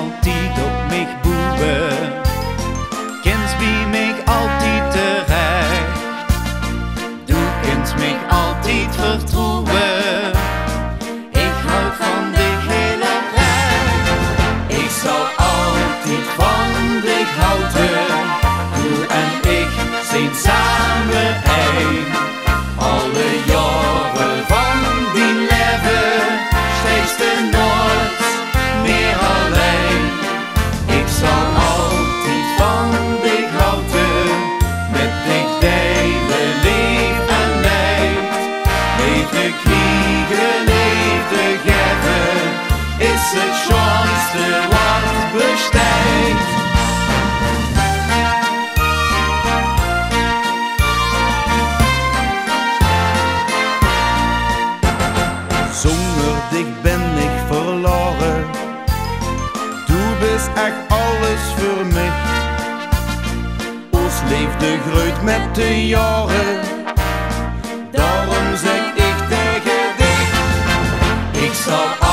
altijd op mij boeren. Kent bij mij altijd terecht. Du kent mij altijd vertrouwen. Ik hou van dich heel oprecht. Ik zal altijd van dich houden. Du en ik zijn samen één. Alle jaren van die leven steeds de nooit meer alleen. Ik zal altijd van dich houden, met dich delen lief en leed. Leven krijgen, liefde geven, is het schoonste wat bestaat. Zonder dich ben ik verloren. Du bist echt alles voor mij. Ons liefde groeit met de jaren. Daarom zeg ik tegen dich, ik zal